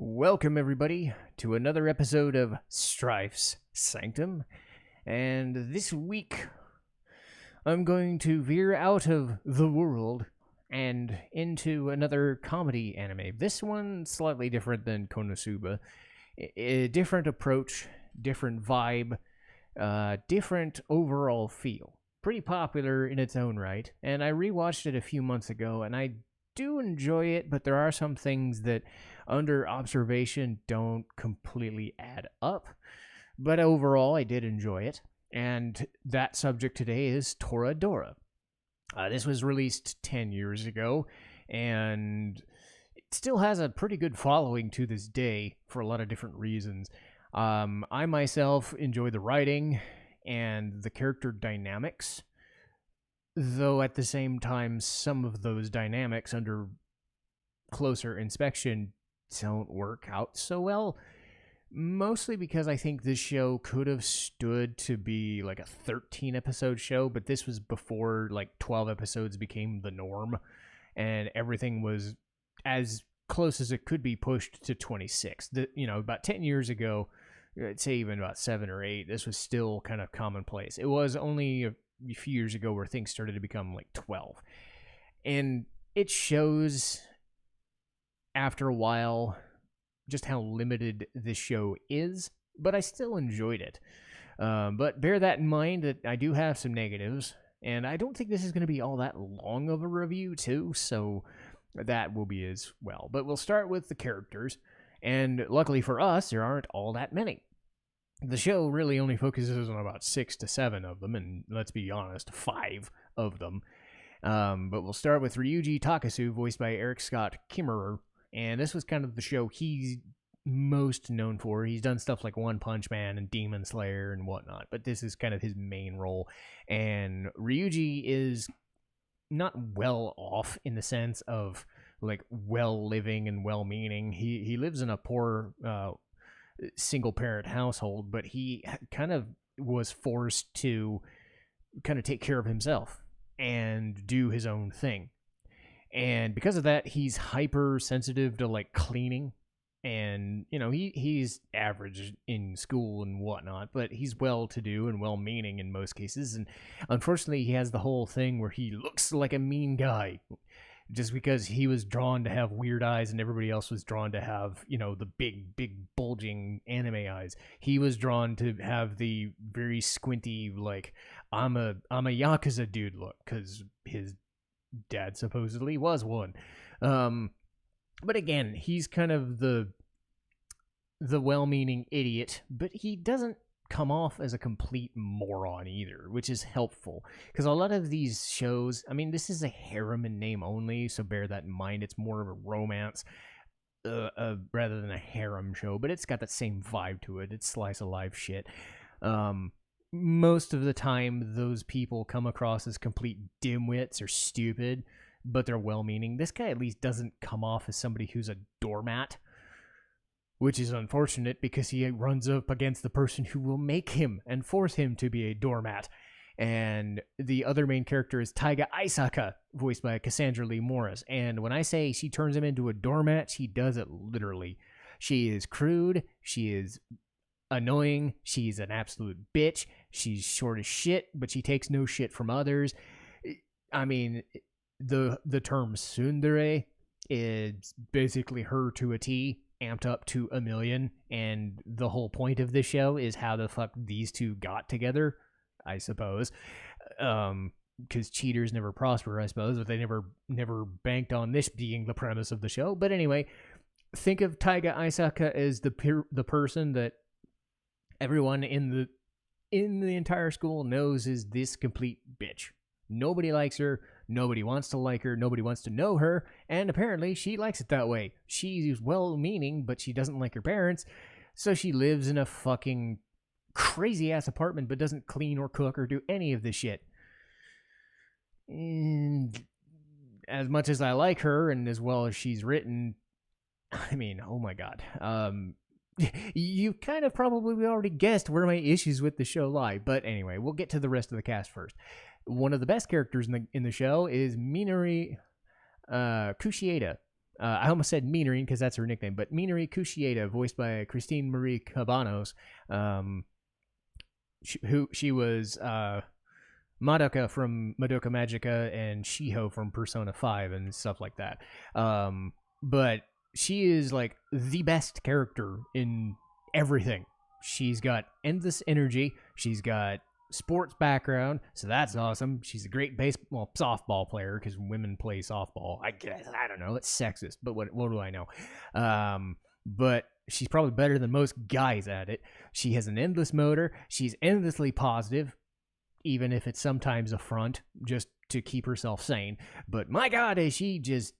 Welcome, everybody, to another episode of Strife's Sanctum. And this week, I'm going to veer out of the world and into another comedy anime. This one slightly different than Konosuba. A different approach, different vibe, different overall feel. Pretty popular in its own right, and I rewatched it a few months ago, and I do enjoy it, but there are some things that under observation don't completely add up. But overall, I did enjoy it. And that subject today is Toradora. This was released 10 years ago, and it still has a pretty good following to this day for a lot of different reasons. I myself enjoy the writing and the character dynamics, though at the same time, some of those dynamics under closer inspection don't work out so well. Mostly because I think this show could have stood to be like a 13 episode show, but this was before like 12 episodes became the norm, and everything was as close as it could be pushed to 26. About 10 years ago, I'd say even about 7 or 8, this was still kind of commonplace. It was only a few years ago where things started to become like 12. And it shows after a while just how limited this show is, but I still enjoyed it. But bear that in mind that I do have some negatives, and I don't think this is going to be all that long of a review too, so that will be as well. But we'll start with the characters, and luckily for us, there aren't all that many. The show really only focuses on about 6 to 7 of them, and let's be honest, 5 of them. But we'll start with Ryuji Takasu, voiced by Eric Scott Kimmerer, and this was kind of the show he's most known for. He's done stuff like One Punch Man and Demon Slayer and whatnot, but this is kind of his main role. And Ryuji is not well off in the sense of like well living and well meaning. He lives in a poor single parent household, but he kind of was forced to kind of take care of himself and do his own thing. And because of that, he's hypersensitive to like cleaning, and he's average in school and whatnot, but he's well-to-do and well-meaning in most cases. And unfortunately, he has the whole thing where he looks like a mean guy, just because he was drawn to have weird eyes and everybody else was drawn to have the big bulging anime eyes. He was drawn to have the very squinty, like I'm a Yakuza dude look, because his dad supposedly was one. But again, he's kind of the well-meaning idiot, but he doesn't come off as a complete moron either, which is helpful, because a lot of these shows, this is a harem in name only, so bear that in mind. It's more of a romance rather than a harem show, but it's got that same vibe to it. It's slice of life shit. Most of the time, those people come across as complete dimwits or stupid, but they're well-meaning. This guy at least doesn't come off as somebody who's a doormat, which is unfortunate because he runs up against the person who will make him and force him to be a doormat. And the other main character is Taiga Aisaka, voiced by Cassandra Lee Morris. And when I say she turns him into a doormat, she does it literally. She is crude, she is annoying, she's an absolute bitch, she's short as shit, but she takes no shit from others. The term tsundere is basically her to a T, amped up to a million, and the whole point of this show is how the fuck these two got together, I suppose. Because cheaters never prosper, I suppose, but they never banked on this being the premise of the show. But anyway, think of Taiga Aisaka as the person that everyone in the entire school knows is this complete bitch. Nobody likes her, nobody wants to like her, nobody wants to know her, and apparently she likes it that way. She's well-meaning, but she doesn't like her parents, so she lives in a fucking crazy-ass apartment but doesn't clean or cook or do any of this shit. And as much as I like her, and as well as she's written, oh my god. You kind of probably already guessed where my issues with the show lie, but anyway, we'll get to the rest of the cast first. One of the best characters in the show is Minori Kushieda, I almost said Minori because that's her nickname, but Minori Kushieda, voiced by Christine Marie Cabanos, she was Madoka from Madoka Magica and Shiho from Persona 5 and stuff like that. But she is like the best character in everything. She's got endless energy. She's got sports background, so that's awesome. She's a great softball player because women play softball. I guess, I don't know, it's sexist, but what do I know? But she's probably better than most guys at it. She has an endless motor. She's endlessly positive, even if it's sometimes a front, just to keep herself sane. But my God, is she just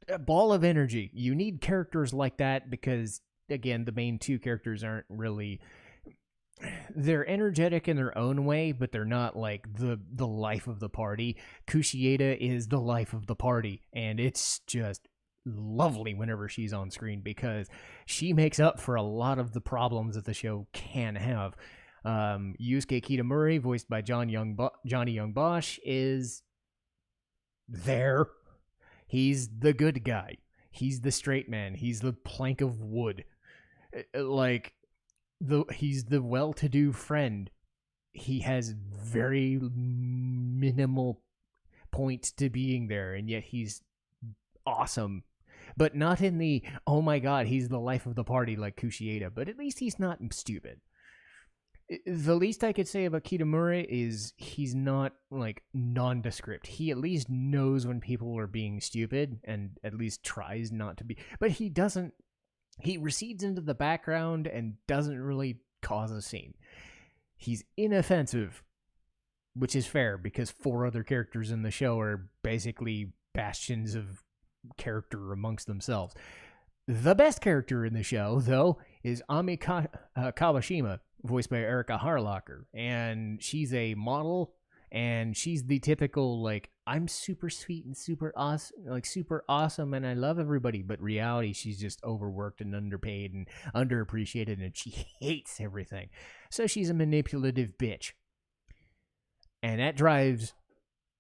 a ball of energy. You need characters like that because, again, the main two characters aren't really... They're energetic in their own way, but they're not like the life of the party. Kushieda is the life of the party, and it's just lovely whenever she's on screen because she makes up for a lot of the problems that the show can have. Yusuke Kitamura, voiced by Johnny Young Bosch, is there. He's the good guy. He's the straight man. He's the plank of wood. He's the well-to-do friend. He has very minimal points to being there, and yet he's awesome. But not in the, oh my God, he's the life of the party like Kushieda, but at least he's not stupid. The least I could say about Kitamura is he's not, like, nondescript. He at least knows when people are being stupid and at least tries not to be. But he doesn't. He recedes into the background and doesn't really cause a scene. He's inoffensive, which is fair because 4 other characters in the show are basically bastions of character amongst themselves. The best character in the show, though, is Ami Kawashima, voiced by Erika Harlacher. And she's a model, and she's the typical, like, I'm super sweet and super awesome, and I love everybody. But reality, she's just overworked and underpaid and underappreciated, and she hates everything. So she's a manipulative bitch. And that drives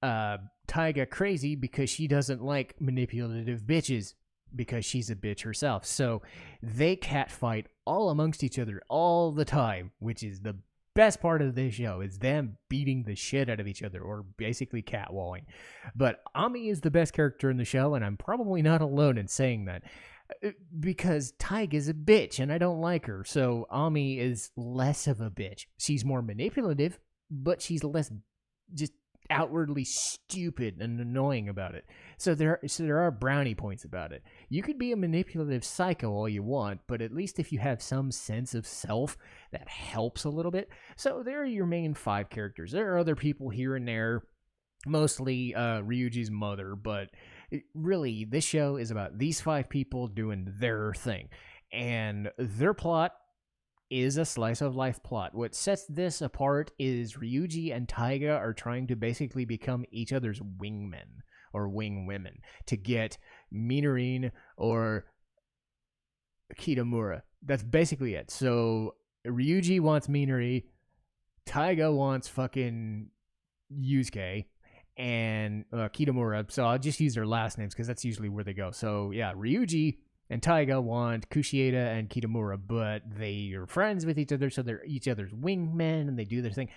Taiga crazy because she doesn't like manipulative bitches because she's a bitch herself. So they catfight all amongst each other all the time, which is the best part of this show, is them beating the shit out of each other, or basically catwalling. But Ami is the best character in the show, and I'm probably not alone in saying that, because Taiga's a bitch, and I don't like her, so Ami is less of a bitch. She's more manipulative, but she's less just outwardly stupid and annoying about it. So there are brownie points about it. You could be a manipulative psycho all you want, but at least if you have some sense of self, that helps a little bit. So there are your main 5 characters. There are other people here and there, mostly Ryuji's mother, but really this show is about these 5 people doing their thing, and their plot is a slice of life plot. What sets this apart is Ryuji and Taiga are trying to basically become each other's wingmen or wing women to get Minorin or Kitamura. That's basically it. So Ryuji wants Minori, Taiga wants fucking Yusuke, and Kitamura. So I'll just use their last names because that's usually where they go. So yeah, Ryuji and Taiga want Kushieda and Kitamura, but they are friends with each other, so they're each other's wingmen, and they do their thing.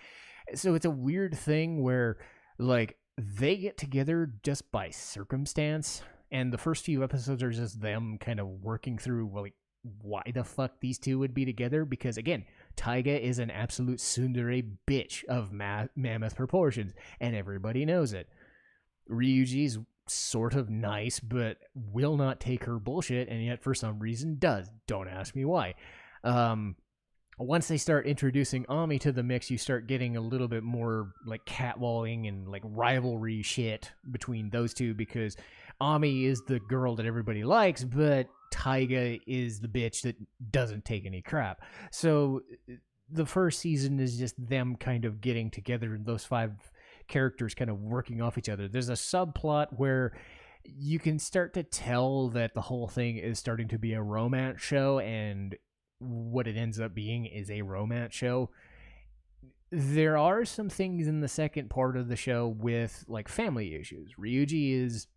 So it's a weird thing where, like, they get together just by circumstance, and the first few episodes are just them kind of working through, like, why the fuck these two would be together, because, again, Taiga is an absolute tsundere bitch of mammoth proportions, and everybody knows it. Ryuji's sort of nice, but will not take her bullshit, and yet for some reason does. Don't ask me why. Once they start introducing Ami to the mix, you start getting a little bit more like catwalling and like rivalry shit between those two, because Ami is the girl that everybody likes, but Taiga is the bitch that doesn't take any crap. So the first season is just them kind of getting together, and those 5 characters kind of working off each other. There's a subplot where you can start to tell that the whole thing is starting to be a romance show, and what it ends up being is a romance show. There are some things in the second part of the show with like family issues. Ryuji is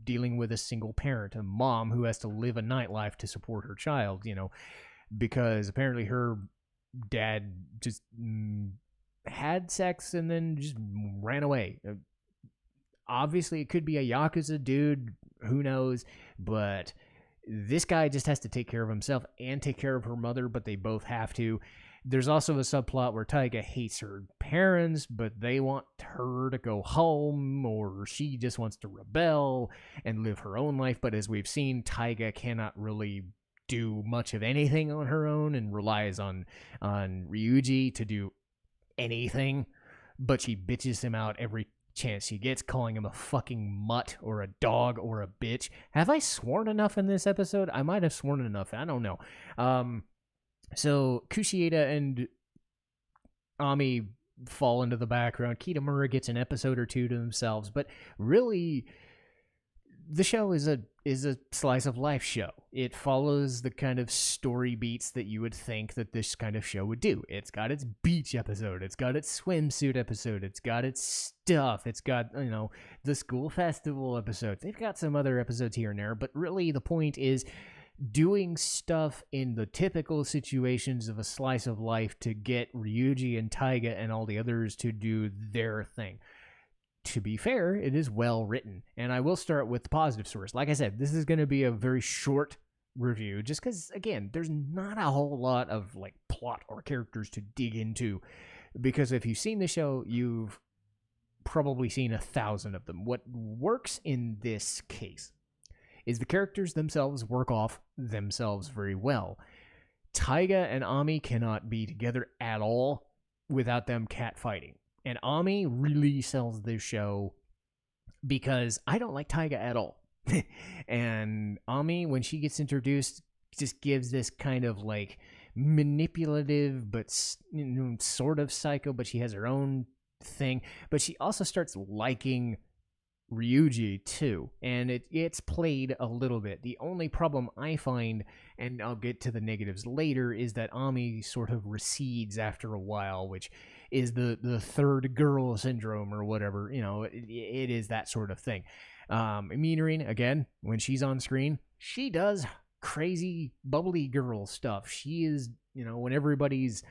dealing with a single parent, a mom who has to live a nightlife to support her child, because apparently her dad just had sex and then just ran away. Obviously, it could be a Yakuza dude, who knows, but this guy just has to take care of himself and take care of her mother, but they both have to. There's also a subplot where Taiga hates her parents, but they want her to go home, or she just wants to rebel and live her own life. But as we've seen, Taiga cannot really do much of anything on her own and relies on Ryuji to do anything. But she bitches him out every chance she gets, calling him a fucking mutt or a dog or a bitch. Have I sworn enough in this episode? I might have sworn enough. I don't know. So Kushieda and Ami fall into the background. Kitamura gets an episode or two to themselves, but really, the show is a slice of life show. It follows the kind of story beats that you would think that this kind of show would do. It's got its beach episode, it's got its swimsuit episode, it's got its stuff, it's got, the school festival episodes. They've got some other episodes here and there, but really the point is doing stuff in the typical situations of a slice of life to get Ryuji and Taiga and all the others to do their thing. To be fair, it is well written, and I will start with the positive source. Like I said, this is going to be a very short review, just because, again, there's not a whole lot of plot or characters to dig into, because if you've seen the show, you've probably seen 1,000 of them. What works in this case is the characters themselves work off themselves very well. Taiga and Ami cannot be together at all without them catfighting. And Ami really sells this show because I don't like Taiga at all. And Ami, when she gets introduced, just gives this kind of manipulative but sort of psycho, but she has her own thing. But she also starts liking Ryuji too, and it's played a little bit. The only problem I find, and I'll get to the negatives later, is that Ami sort of recedes after a while, which is the third girl syndrome or whatever. It is that sort of thing. Minarine, again, when she's on screen, she does crazy bubbly girl stuff. She is, when everybody's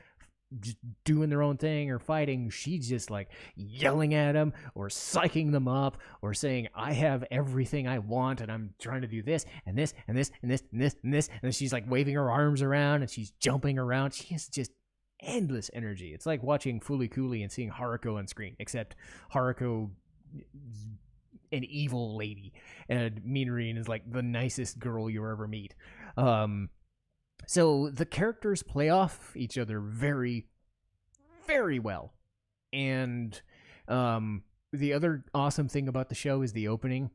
just doing their own thing or fighting, she's just yelling at them or psyching them up or saying, I have everything I want and I'm trying to do this and this and this and this and this and this, and then she's waving her arms around and she's jumping around. She has just endless energy. It's like watching Fooly Cooley and seeing Haruko on screen, except Haruko is an evil lady and Minarine is the nicest girl you ever meet. So the characters play off each other very, very well. And the other awesome thing about the show is the opening.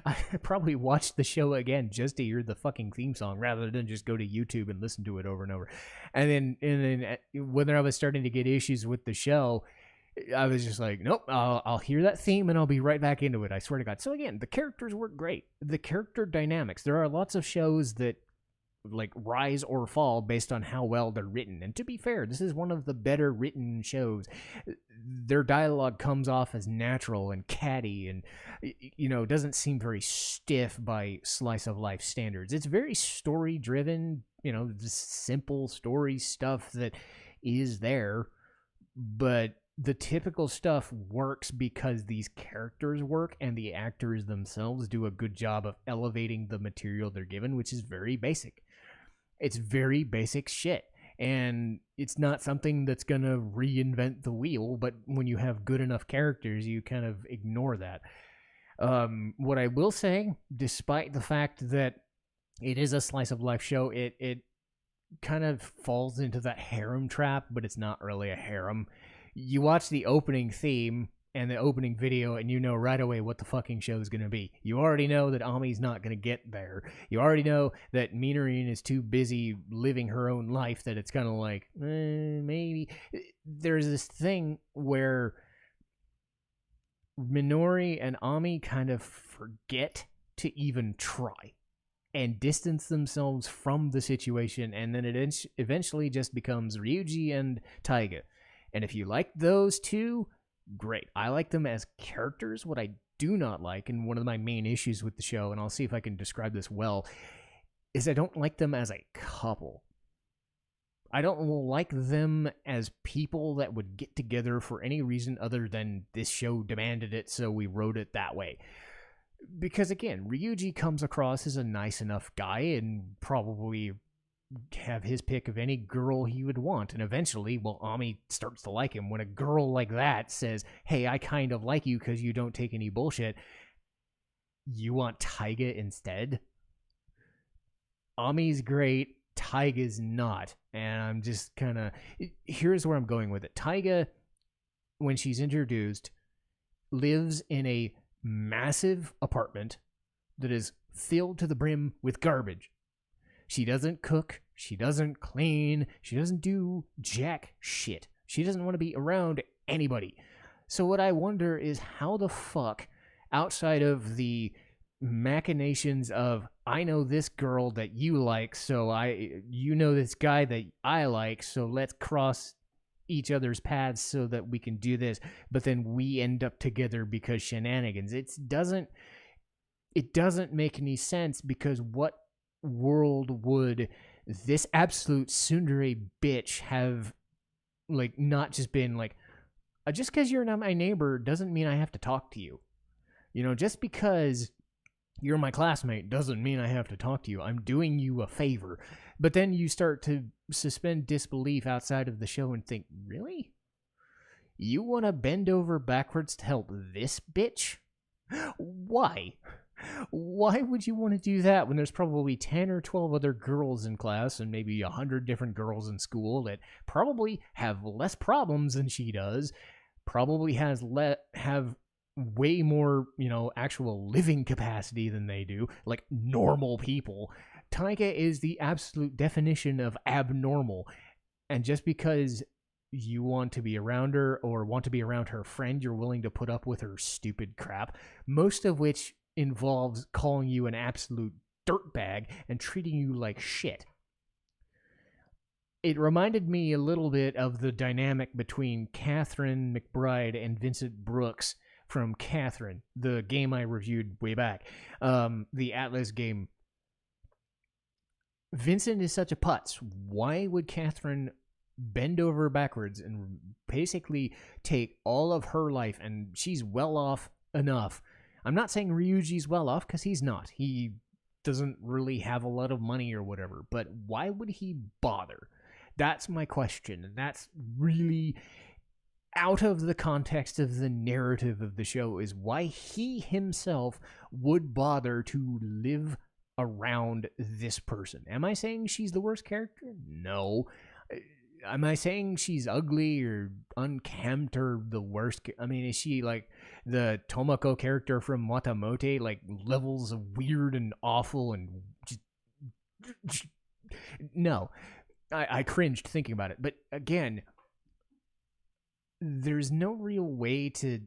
I probably watched the show again just to hear the fucking theme song rather than just go to YouTube and listen to it over and over. And then when I was starting to get issues with the show, I was just nope, I'll hear that theme and I'll be right back into it. I swear to God. So again, the characters work great. The character dynamics. There are lots of shows that rise or fall based on how well they're written. And to be fair, this is one of the better written shows. Their dialogue comes off as natural and catty and, doesn't seem very stiff by slice of life standards. It's very story driven, simple story stuff that is there, but the typical stuff works because these characters work and the actors themselves do a good job of elevating the material they're given, which is very basic. It's very basic shit. And it's not something that's going to reinvent the wheel, but when you have good enough characters, you kind of ignore that. What I will say, despite the fact that it is a slice of life show, it kind of falls into that harem trap, but it's not really a harem. You watch the opening theme and the opening video and you know right away what the fucking show is going to be. You already know that Ami's not going to get there. You already know that Minarine is too busy living her own life that it's kind of maybe. There's this thing where Minori and Ami kind of forget to even try and distance themselves from the situation, and then it eventually just becomes Ryuji and Taiga. And if you like those two, great. I like them as characters. What I do not like, and one of my main issues with the show, and I'll see if I can describe this well, is I don't like them as a couple. I don't like them as people that would get together for any reason other than this show demanded it, so we wrote it that way. Because again, Ryuji comes across as a nice enough guy and probably have his pick of any girl he would want, and eventually, well, Ami starts to like him. When a girl like that says, hey, I kind of like you because you don't take any bullshit, you want Taiga instead? Ami's great, Taiga's not, and I'm just kind of... Here's where I'm going with it. Taiga, when she's introduced, lives in a massive apartment that is filled to the brim with garbage. She doesn't cook, she doesn't clean, she doesn't do jack shit. She doesn't want to be around anybody. So what I wonder is how the fuck, outside of the machinations of, I know this girl that you like, so you know this guy that I like, so let's cross each other's paths so that we can do this, but then we end up together because shenanigans. It doesn't make any sense, because what world would this absolute tsundere bitch have, like, not just been like, just because you're not my neighbor doesn't mean I have to talk to you. You know, just because you're my classmate doesn't mean I have to talk to you. I'm doing you a favor. But then you start to suspend disbelief outside of the show and think, really? You want to bend over backwards to help this bitch? Why? Why would you want to do that when there's probably 10 or 12 other girls in class and maybe 100 different girls in school that probably have less problems than she does, probably have way more, actual living capacity than they do, like normal people. Taiga is the absolute definition of abnormal. And just because you want to be around her or want to be around her friend, you're willing to put up with her stupid crap, most of which involves calling you an absolute dirtbag and treating you like shit. It reminded me a little bit of the dynamic between Catherine McBride and Vincent Brooks from Catherine, the game I reviewed way back, the Atlas game. Vincent is such a putz. Why would Catherine bend over backwards and basically take all of her life, and she's well off enough? I'm not saying Ryuji's well off, because he's not. He doesn't really have a lot of money or whatever, but why would he bother? That's my question, and that's really out of the context of the narrative of the show, is why he himself would bother to live around this person. Am I saying she's the worst character? No. Am I saying she's ugly or unkempt or the worst? I mean, is she like the Tomoko character from Watamote, like levels of weird and awful and just... No. I cringed thinking about it. But again, there's no real way to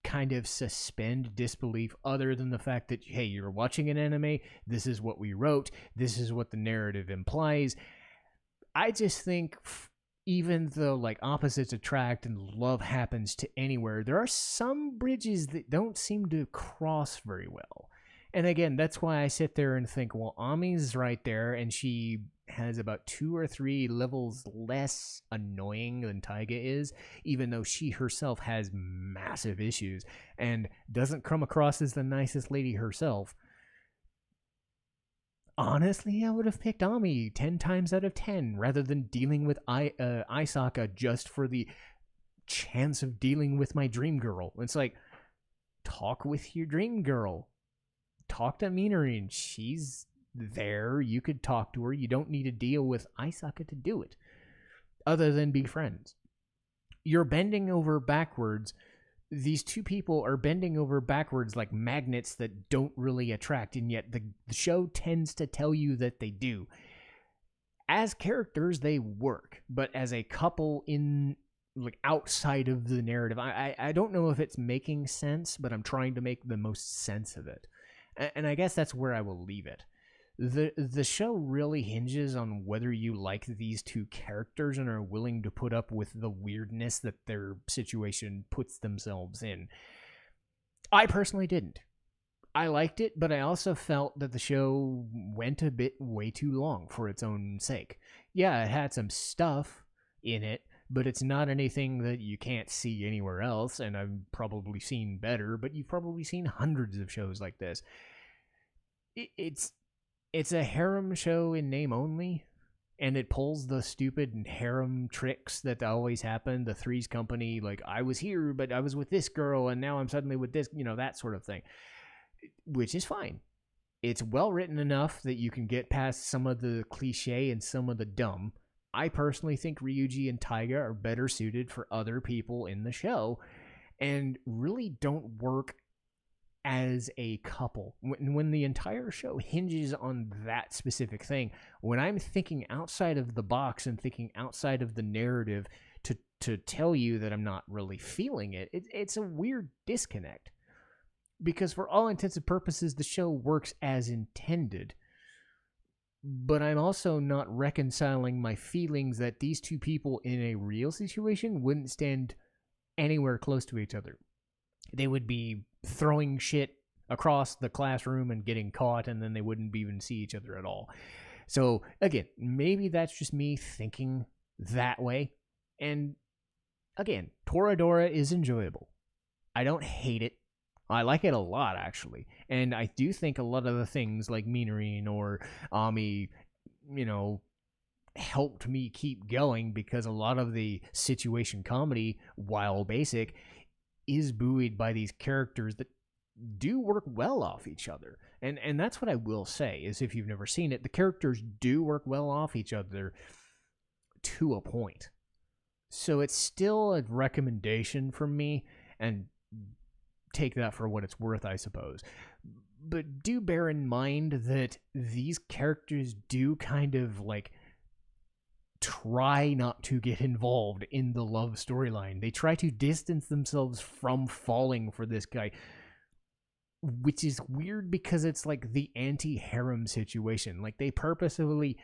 kind of suspend disbelief other than the fact that, hey, you're watching an anime, this is what we wrote, this is what the narrative implies. I just think even though like opposites attract and love happens to anywhere, there are some bridges that don't seem to cross very well. And again, that's why I sit there and think, well, Ami's right there, and she has about 2 or 3 levels less annoying than Taiga is, even though she herself has massive issues and doesn't come across as the nicest lady herself. Honestly, I would have picked Ami 10 times out of 10 rather than dealing with Isaka just for the chance of dealing with my dream girl. It's like, talk with your dream girl. Talk to Minori. She's there. You could talk to her. You don't need to deal with Isaka to do it, other than be friends. You're bending over backwards. These two people are bending over backwards like magnets that don't really attract, and yet the show tends to tell you that they do. As characters, they work, but as a couple in like outside of the narrative, I don't know if it's making sense, but I'm trying to make the most sense of it. And I guess that's where I will leave it. The show really hinges on whether you like these two characters and are willing to put up with the weirdness that their situation puts themselves in. I personally didn't. I liked it, but I also felt that the show went a bit way too long for its own sake. Yeah, it had some stuff in it, but it's not anything that you can't see anywhere else, and I've probably seen better, but you've probably seen hundreds of shows like this. It's a harem show in name only, and it pulls the stupid harem tricks that always happen. The Three's Company, like, I was here, but I was with this girl, and now I'm suddenly with this, that sort of thing, which is fine. It's well written enough that you can get past some of the cliche and some of the dumb. I personally think Ryuji and Taiga are better suited for other people in the show and really don't work as a couple. When the entire show hinges on that specific thing, when I'm thinking outside of the box and thinking outside of the narrative to tell you that I'm not really feeling it, it's a weird disconnect. Because for all intents and purposes, the show works as intended. But I'm also not reconciling my feelings that these two people in a real situation wouldn't stand anywhere close to each other. They would be throwing shit across the classroom and getting caught, and then they wouldn't even see each other at all. So, again, maybe that's just me thinking that way. And, again, Toradora is enjoyable. I don't hate it. I like it a lot, actually. And I do think a lot of the things like Minarine or Ami, helped me keep going, because a lot of the situation comedy, while basic, is buoyed by these characters that do work well off each other. And that's what I will say, is if you've never seen it, the characters do work well off each other to a point. So it's still a recommendation from me, and take that for what it's worth, I suppose. But do bear in mind that these characters do kind of try not to get involved in the love storyline. They try to distance themselves from falling for this guy, which is weird because it's like the anti-harem situation. Like they purposefully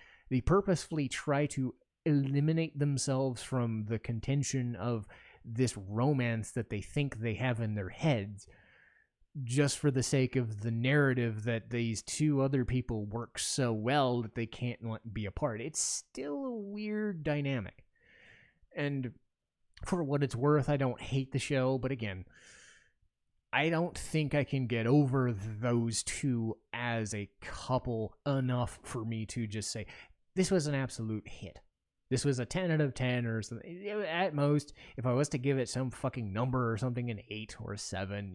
try to eliminate themselves from the contention of this romance that they think they have in their heads, just for the sake of the narrative that these two other people work so well that they can't be apart. It's still a weird dynamic. And for what it's worth, I don't hate the show, but again, I don't think I can get over those two as a couple enough for me to just say, this was an absolute hit. This was a 10 out of 10 or something. At most, if I was to give it some fucking number or something, an 8 or a 7,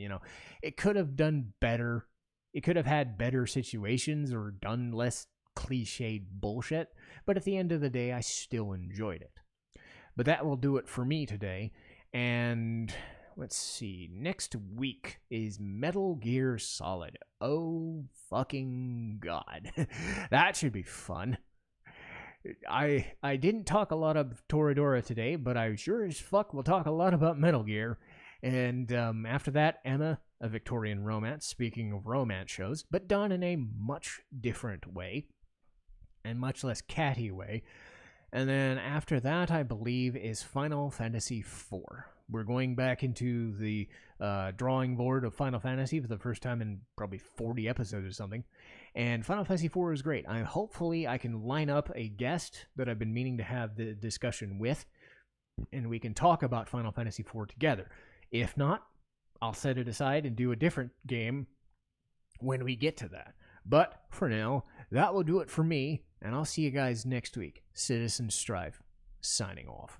it could have done better. It could have had better situations or done less cliched bullshit. But at the end of the day, I still enjoyed it. But that will do it for me today. And let's see. Next week is Metal Gear Solid. Oh, fucking God. That should be fun. I didn't talk a lot of Toradora today, but I sure as fuck will talk a lot about Metal Gear. And after that, Emma, a Victorian romance, speaking of romance shows, but done in a much different way, and much less catty way. And then after that, I believe, is Final Fantasy IV. We're going back into the drawing board of Final Fantasy for the first time in probably 40 episodes or something. And Final Fantasy IV is great. Hopefully I can line up a guest that I've been meaning to have the discussion with, and we can talk about Final Fantasy IV together. If not, I'll set it aside and do a different game when we get to that. But for now, that will do it for me, and I'll see you guys next week. Citizen Strife, signing off.